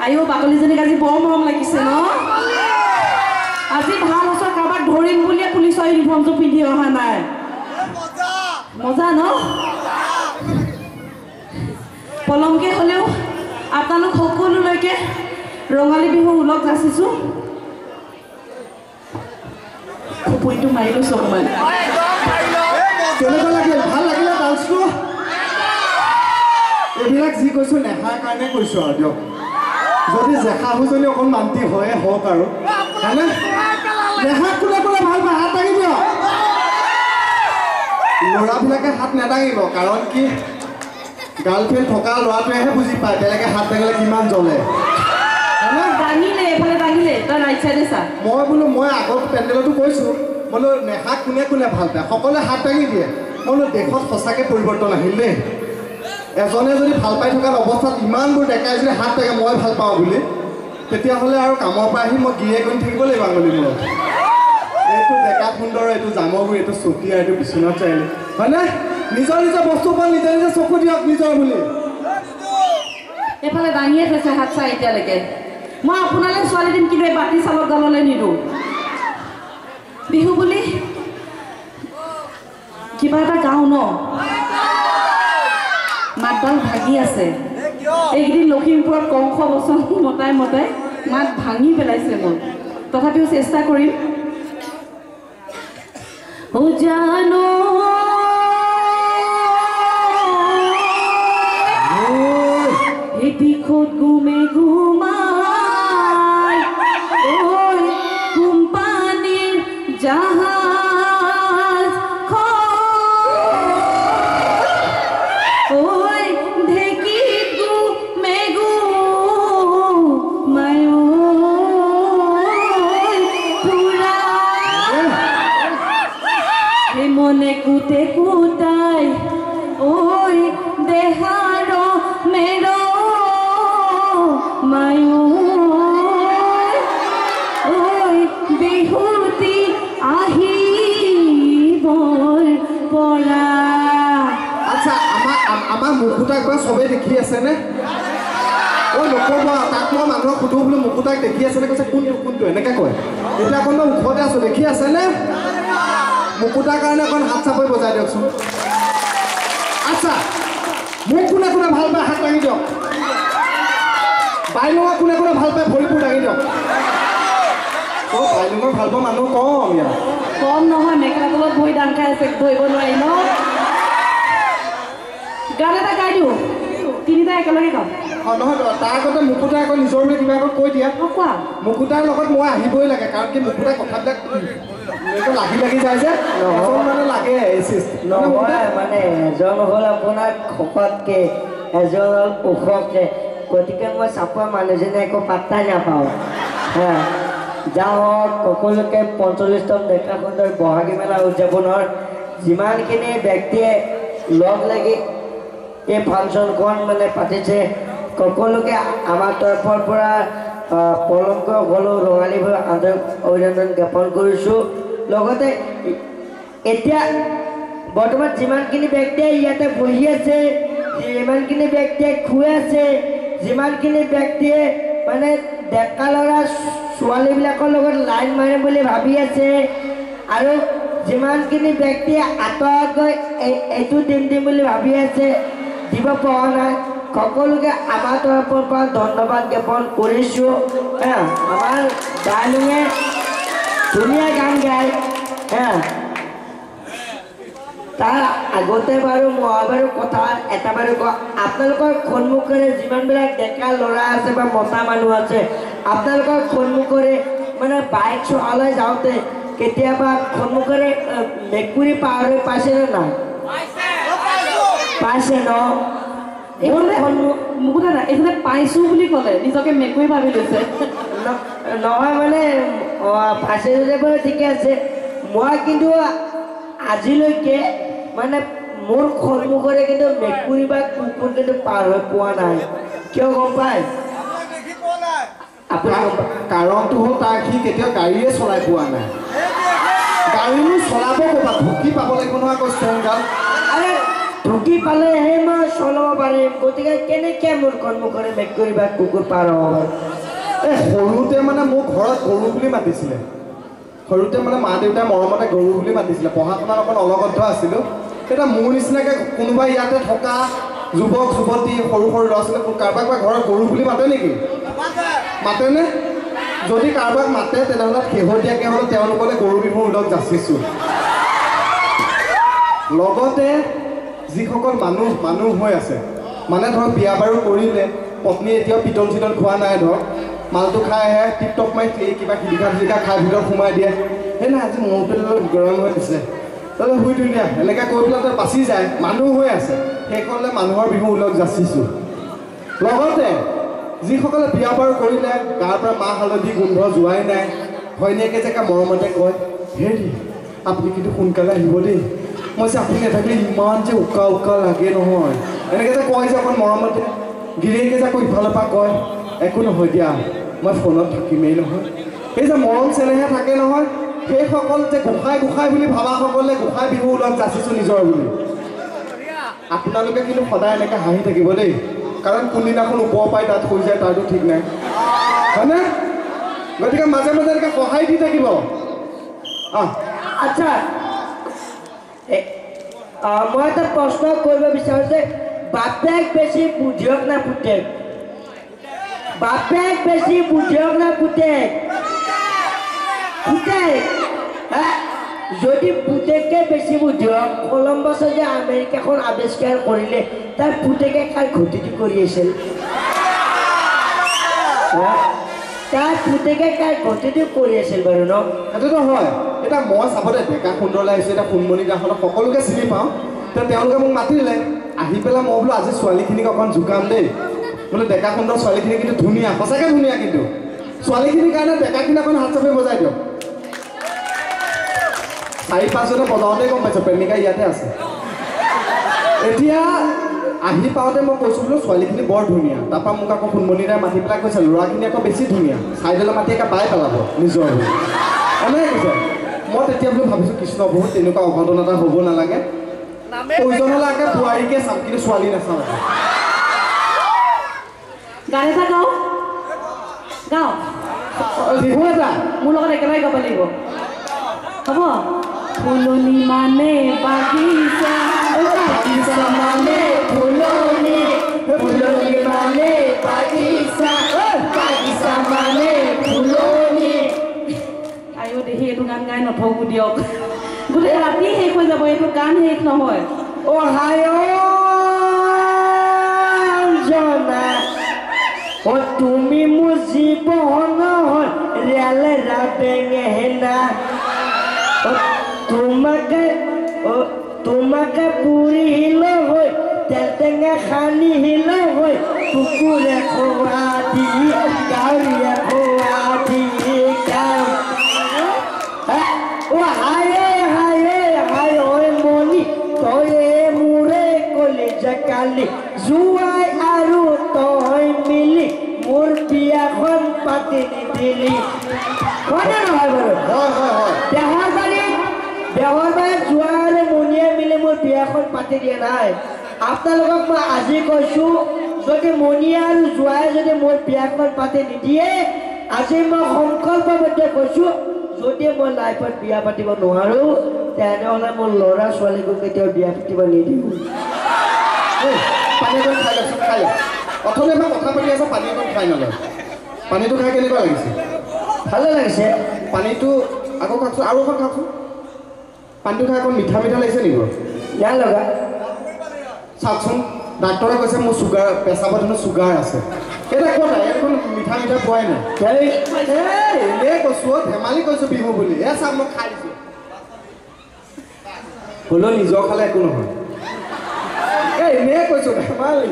আইও বাকলিজনীক আজি বৰ মৰম লাগিছে ন আজি ভাল হৈছে কাৰোবাক ধৰিম বুলিয়ে পুলিচৰ ইউনিফৰ্মটো পিন্ধি অহা নাই মজা ন পলমকে হ'লেও আপোনালোক সকলোলৈকে ৰঙালী বিহু উলগ যাচিছোঁ খুপুৰিটো মাৰি লৈছোঁ অকণমান কেনেকুৱা লাগিল ভাল লাগিলে ডান্সটো এইবিলাক যি কৈছোঁ নেখাৰ কাৰণে কৈছোঁ আৰু দিয়ক যদি জেখাহুজনী অকণ মান্তি হয়ে হওক আৰু হয়নে নেখাক কোনে কোনে ভাল পায় হাত দাঙি দিয়ক ল'ৰাবিলাকে হাত নেদাঙিব কাৰণ কি গাৰ্লফ্ৰেণ্ড থকা ল'ৰাটোৱেহে বুজি পায় বেলেগে হাত দাঙিলে কিমান জ্বলে দাঙিলে এইফালে দাঙিলে তই ৰাইট চাইডে চা মই বোলো মই আগত পেণ্ডেলতো কৈছোঁ বোলো নেখাক কোনে কোনে ভাল পায় সকলোৱে হাত দাঙি দিয়ে মই বোলো দেশত সঁচাকৈ পৰিৱৰ্তন আহিল দেই এজনে যদি ভাল পাই থকা অৱস্থাত ইমানবোৰ ডেকাই যদি হাত দাঙে মই ভাল পাওঁ বুলি তেতিয়াহ'লে আৰু কামৰ পৰা আহি মই গিয়ে কৰি থাকিব লাগিব আঙুলি মূৰত এইটো ডেকা সুন্দৰ এইটো জামগুৰি এইটো চতিয়া এইটো বিশ্বনাথ চাৰিআলি হয়নে নিজৰ নিজৰ বস্তুৰ ওপৰত নিজে নিজে চকু দিয়ক নিজৰ বুলি এইফালে দাঙিয়ে থৈছে হাত চাই এতিয়ালৈকে মই আপোনালৈ ছোৱালী দিম কিন্তু এই বাতি চালক দললৈ নিদিওঁ বিহু বুলি কিবা এটা গাওঁ ন মাতডাল ভাগি আছে এইকেইদিন লখিমপুৰত কংস বচন মতাই মতাই মাত ভাঙি পেলাইছে মোৰ তথাপিও চেষ্টা কৰিম জানো দিশত গুমে ঘুমাই কোম্পানীৰ জাহাজ ঢেঁকীত গুমে ঘুমায় পুৰা মনে কুটে কুটাই দেহাৰ মেৰ মায়ো বিহুতি আহিবৰ পৰা আচ্ছা আমাৰ মুকুতাক বা চবেই দেখি আছেনে নক'ব তাক মই মানুহক সুধো বোলো মুকুতাক দেখি আছেনে কৈছে কোনটো কোনটো এনেকৈ কয় এতিয়া অকণ মই ওখতে আছোঁ দেখি আছেনে মুকুতাৰ কাৰণে অকণ হাত চাপৰি বজাই দিয়কচোন আচ্ছা মোক কোনে কোনে ভাল পায় হাত দাঙি দিয়ক বাইলঙক কোনে কোনে ভাল পায় ভৰিবোৰ দাঙি দিয়ক বাইলঙক ভাল পোৱা মানুহ কম ইয়াত কম নহয় মেখেলা তলত ভৰি দাং খাই আছে ধৰিব নোৱাৰি ন গান এটা গাই দিওঁ তিনিটা একেলগে গাম নহয় তাৰ আগতে মুকুতাই আকৌ নিজৰ বুলি কিবা আগত কৈ দিয়া কোৱা মুকুতাৰ লগত মই আহিবই লাগে কাৰণ কি মুকুতাই কথাবিলাক লাগি লাগি যায় যে মানে লাগে নহয় মানে এজন হ'ল আপোনাৰ শকতকৈ এজন হ'ল ওখকৈ গতিকে মই চাপোৱা মানুহজনে একো পাত্তাই নাপাওঁ হা যাওক সকলোকে 45তম ডেকা সুন্দৰ বহাগী মেলা উদযাপনৰ যিমানখিনি ব্যক্তিয়ে লগ লাগি এই ফাংচনখন মানে পাতিছে সকলোকে আমাৰ তৰফৰ পৰা পলমকৈ সকলো ৰঙালী বিহুৰ আন্তৰিক অভিনন্দন জ্ঞাপন কৰিছোঁ লগতে এতিয়া বৰ্তমান যিমানখিনি ব্যক্তিয়ে ইয়াতে বহি আছে যিমানখিনি ব্যক্তিয়ে শুই আছে যিমানখিনি ব্যক্তিয়ে মানে ডেকা ল'ৰা ছোৱালীবিলাকৰ লগত লাইন মাৰিম বুলি ভাবি আছে আৰু যিমানখিনি ব্যক্তিয়ে আঁতৰত গৈ এইটো দিম বুলি ভাবি আছে দিব পৰা নাই সকলোকে আমাৰ তৰফৰ পৰা ধন্যবাদ জ্ঞাপন কৰিছোঁ আমাৰ বাইলুঙে ধুনীয়া গান গায় তাৰ আগতে বাৰু মই বাৰু কথা এটা বাৰু কওঁ আপোনালোকৰ সন্মুখেৰে যিমানবিলাক ডেকা ল'ৰা আছে বা মতা মানুহ আছে আপোনালোকৰ সন্মুখেৰে মানে বাইক চলাই যাওঁতে কেতিয়াবা সন্মুখেৰে মেকুৰী পাৰ হৈ পাইছেনে নাই পাইছে ন মুকুতা নাই এইফালে পাইছোঁ বুলি ক'লে নিজকে মেকুৰী ভাবি লৈছে নহয় মানে পাইছে যদি বাৰু ঠিকে আছে মই কিন্তু আজিলৈকে মানে মোৰ সন্মুখৰে কিন্তু মেকুৰী বা কুকুৰ কিন্তু পাৰ হৈ পোৱা নাই কিয় গম পায় কাৰণটো হ'ল তাক সি কেতিয়াও গাড়ীয়ে চলাই পোৱা নাই গাড়ীনো চলাব ক'ৰবাত ঢুকি পাব লাগিব নহয় আকৌ ষ্টেণ্ডগাল আৰে ঢুকি বুদ্ধি পালেহে মই চলাব পাৰিম গতিকে কেনেকৈ মোৰ সন্মুখৰে মেকুৰী বা কুকুৰ পাৰ হ'ব এই সৰুতে মানে মোক ঘৰত গৰু বুলি মাতিছিলে সৰুতে মানে মা দেউতাই মৰমতে গৰু বুলি মাতিছিলে পঢ়া শুনাত অকণ অলগদ্ধ আছিলোঁ এতিয়া মোৰ নিচিনাকৈ কোনোবাই ইয়াতে থকা যুৱক যুৱতী সৰু সৰু ল'ৰা ছোৱালী কাৰোবাক বা ঘৰত গৰু বুলি মাতে নেকি মাতেনে যদি কাৰোবাক মাতে তেনেহ'লে শেহতীয়াকৈ হ'লে তেওঁলোকলৈ গৰু বিহুৰ উদক যাচিছোঁ লগতে যিসকল মানুহ হৈ আছে মানে ধৰক বিয়া বাৰু কৰিলে পত্নীয়ে এতিয়াও পিটন চিটন খোৱা নাই ধৰক মালটো খাই আহে টিপটপ মাৰি কিবা খিলিকা খাই ভিতৰত সোমাই দিয়ে সেই নাই আজি মূৰটো গৰম হৈ দিছে তই শুই ধুনীয়া এনেকৈ কৈ পেলাই তই বাচি যায় মানুহ হৈ আছে সেইসকলে মানুহৰ বিহু উলগ যাচিছোঁ লগতে যিসকলে বিয়া বাৰু কৰিলে গাৰ পৰা মাহ হালধি গোন্ধ যোৱাই নাই ঘৈণীয়েকে জেগা মৰমতে কয় হেৰি আপুনি কিন্তু সোনকালে আহিব দেই মই যে আপুনি নাথাকিলে ইমান যে উকা লাগে নহয় এনেকৈ যে কয় যে অকণ মৰমতে গিৰিয়েকে যে আকৌ ইফালৰ পৰা কয় একো নহয় দিয়া মই ফোনত থাকিমেই নহয় সেই যে মৰম চেনেহে থাকে নহয় সেইসকল যে গোসাঁই বুলি ভাবাসকলে গোসাঁই বিহু উলগ যাচিছোঁ নিজৰ বুলি আপোনালোকে কিন্তু সদায় এনেকৈ হাঁহি থাকিব দেই কাৰণ কোনদিনাখন ওপৰ পাই তাত হৈ যায় তাৰতো ঠিক নাই হয়নে গতিকে মাজে মাজে এনেকৈ সহায় দি থাকিব আচ্ছা মই এটা প্ৰশ্ন কৰিব বিচাৰোঁ যে বাপেক বেছি বুদ্ধিয়ক না পুতেক বাপেক বেছি বুদ্ধিয়ক না পুতেক পুতেক যদি পুতেকে বেছি বুদ্ধিয়ক কলম্বাছে যে আমেৰিকাখন আৱিষ্কাৰ কৰিলে তাৰ পুতেকে কাৰ ঘটিটো কৰি আছিল তাৰ পুতেকে কাৰ ঘটিটো কৰি আছিল বাৰু ন সেইটোতো হয় এতিয়া মই চাবলৈ ডেকা সুন্দৰলৈ আহিছোঁ এতিয়া সোণমণি গাঁওখনত সকলোকে চিনি পাওঁ এতিয়া তেওঁলোকে মোক মাতিলে আহি পেলাই মই বোলো আজি ছোৱালীখিনিক অকণ জোকাম দেই বোলো ডেকা সুন্দৰ ছোৱালীখিনি কিন্তু ধুনীয়া সঁচাকৈ ধুনীয়া কিন্তু ছোৱালীখিনিৰ কাৰণে ডেকাখিনি অকণ হাত চাপি বজাই দিয়ক 4-5জনে বজাওঁতে গম পাইছোঁ প্ৰেমিকা ইয়াতে আছে এতিয়া আহি পাওঁতে মই কৈছোঁ বোলো ছোৱালীখিনি বৰ ধুনীয়া তাৰপৰা মোক আকৌ সোণমণি দাই মাতি পেলাই কৈছে ল'ৰাখিনি আকৌ বেছি ধুনীয়া চাইডলৈ মাতি একে বাই পেলাব নিজৰ এনেকৈ কৈছে মই তেতিয়া বোলো ভাবিছোঁ কৃষ্ণ বহুত তেনেকুৱা অঘটন এটা হ'ব নালাগে প্ৰয়োজন হ'লে আগে বোৱাৰীকে চাম কিন্তু ছোৱালী নাচাওঁ গান এটা গাওঁ বিহু এটা মোৰ লগত একেবাৰে গাব লাগিব হ'ব ফুলনি মানে বাগিচা মানে ফুলনি মানে বাগিচা মানে ফুলনি আইও দেহি এইটো গান গাই নথকো দিয়ক গোটেই ৰাতি শেষ হৈ যাব এইটো গান শেষ নহয় তুমি মোৰ জীৱন ৰেলে ৰাবেঙেনা তোমাকে পুৰি হিল হৈ তেলটেঙা সানি হিল হৈ কুকুৰে খোৱা দি গাঁৱৰীয়া খোৱা দি হায় মনি তয়ে মোৰে কলিজা কালি জোৱাই আৰু তই মিলি মোৰ বিয়াখন পাতি নিদিলি হয়নে নহয় বাৰু দেহৰ বাৰীত যোৱা আৰু মনিয়ে মিলি মোৰ বিয়াখন পাতি দিয়া নাই আপোনালোকক মই আজি কৈছোঁ যদি মনিয়ে আৰু যোৱাই যদি মোৰ বিয়াখন পাতি নিদিয়ে আজি মই সংকল্পবদ্ধ কৈছোঁ যদি মই লাইফত বিয়া পাতিব নোৱাৰোঁ তেনেহ'লে মোৰ ল'ৰা ছোৱালীকো কেতিয়াও বিয়া পাতিব নিদিওঁ পানী অকণ খাই লওকচোন খাই লওক অথনি মই কথা পাতি আছোঁ পানী অকণ খাই নলয় পানীটো খাই কেনেকুৱা লাগিছে ভালে লাগিছে পানীটো আকৌ খাওকচোন আৰু অকণ খাওকচোন পানীটো খাই অকণ মিঠা লাগিছে নেকি বাৰু বেয়া লগা চাওকচোন ডাক্তৰে কৈছে মোৰ চুগাৰ পেচাবত হেনো চুগাৰ আছে এটা ক'ত এইখন মিঠা পোৱাই নাই এনেই কৈছোঁ ধেমালি কৈছোঁ বিহু বুলি চাওক মই খাই দিছোঁ হ'লেও নিজৰ খালে একো নহয় এনেই কৈছোঁ ধেমালি